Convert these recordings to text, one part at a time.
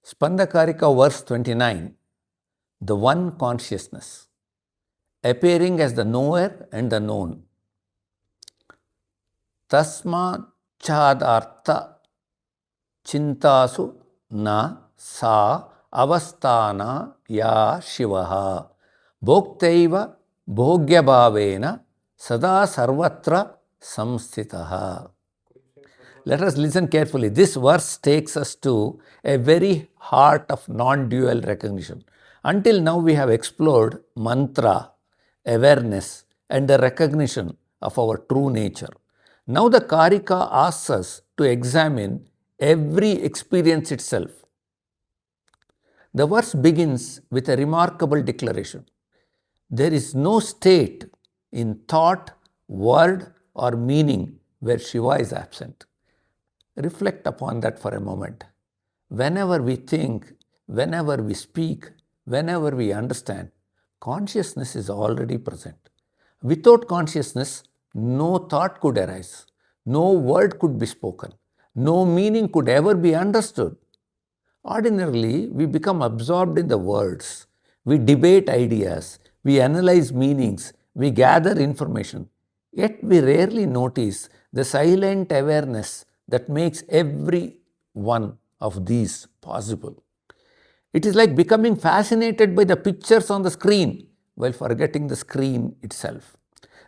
Spanda Karika Verse 29, the one consciousness, appearing as the knower and the known. Tasma chadartha chintasu na sa avasthana ya Shiva bhoktaiva bhogyabhavena sada sarvatra samstitaha. Let us listen carefully. This verse takes us to a very heart of non-dual recognition. Until now we have explored mantra, awareness and the recognition of our true nature. Now the Karika asks us to examine every experience itself. The verse begins with a remarkable declaration. There is no state in thought, word or meaning where Shiva is absent. Reflect upon that for a moment. Whenever we think, whenever we speak, whenever we understand, consciousness is already present. Without consciousness, no thought could arise, no word could be spoken, no meaning could ever be understood. Ordinarily, we become absorbed in the words. We debate ideas, we analyze meanings, we gather information. Yet we rarely notice the silent awareness that makes every one of these possible. It is like becoming fascinated by the pictures on the screen while forgetting the screen itself.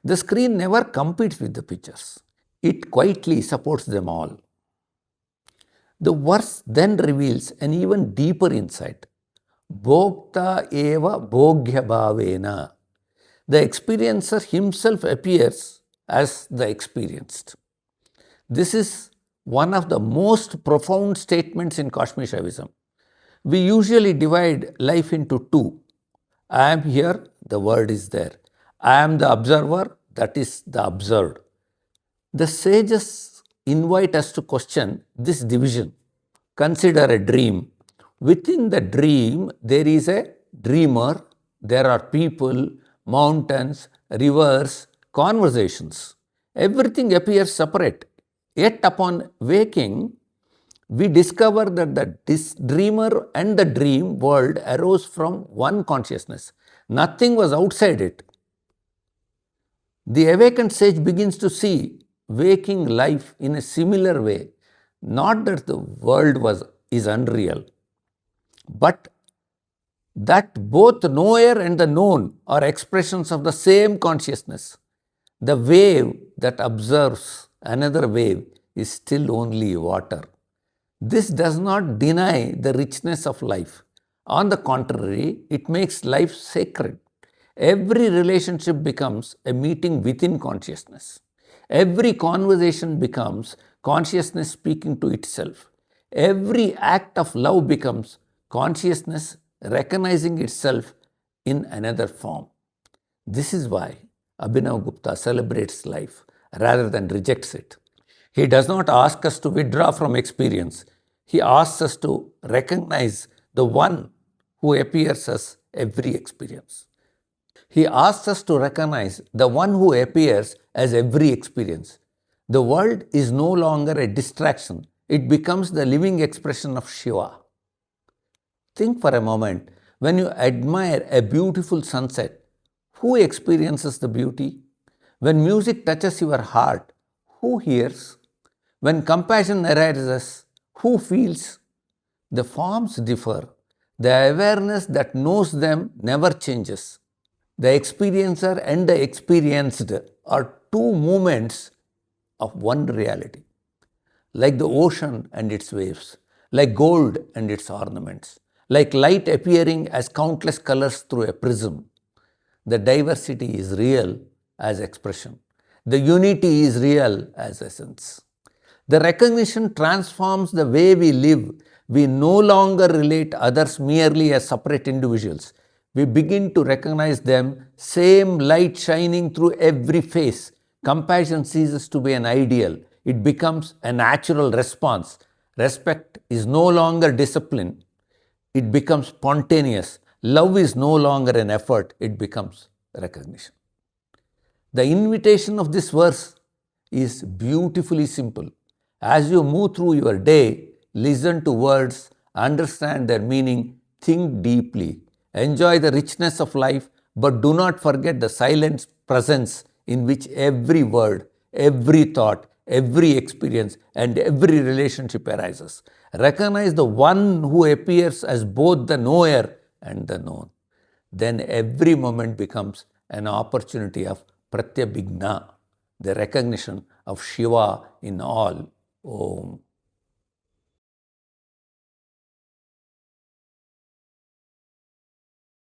The screen never competes with the pictures. It quietly supports them all. The verse then reveals an even deeper insight. Bhokta eva bhogya bhavena. The experiencer himself appears as the experienced. This is one of the most profound statements in Kashmir Shaivism. We usually divide life into two. I am here, the word is there. I am the observer, that is the observed. The sages invite us to question this division. Consider a dream. Within the dream, there is a dreamer, there are people, mountains, rivers, conversations. Everything appears separate. Yet upon waking, we discover that this dreamer and the dream world arose from one consciousness. Nothing was outside it. The awakened sage begins to see waking life in a similar way. Not that the world is unreal, but that both knower and the known are expressions of the same consciousness. The wave that observes another wave is still only water. This does not deny the richness of life. On the contrary, it makes life sacred. Every relationship becomes a meeting within consciousness. Every conversation becomes consciousness speaking to itself. Every act of love becomes consciousness recognizing itself in another form. This is why Abhinav Gupta celebrates life rather than rejects it. He does not ask us to withdraw from experience. He asks us to recognize the one who appears as every experience. He asks us to recognize the one who appears as every experience. The world is no longer a distraction. It becomes the living expression of Shiva. Think for a moment, when you admire a beautiful sunset, who experiences the beauty? When music touches your heart, who hears? When compassion arises, who feels? The forms differ. The awareness that knows them never changes. The experiencer and the experienced are two moments of one reality. Like the ocean and its waves, like gold and its ornaments, like light appearing as countless colors through a prism. The diversity is real as expression. The unity is real as essence. The recognition transforms the way we live. We no longer relate others merely as separate individuals. We begin to recognize them, same light shining through every face. Compassion ceases to be an ideal. It becomes a natural response. Respect is no longer discipline. It becomes spontaneous. Love is no longer an effort. It becomes recognition. The invitation of this verse is beautifully simple. As you move through your day, listen to words, understand their meaning, think deeply, enjoy the richness of life, but do not forget the silent presence in which every word, every thought, every experience, and every relationship arises. Recognize the one who appears as both the knower and the known. Then every moment becomes an opportunity of pratyabhigna, the recognition of Shiva in all. Om.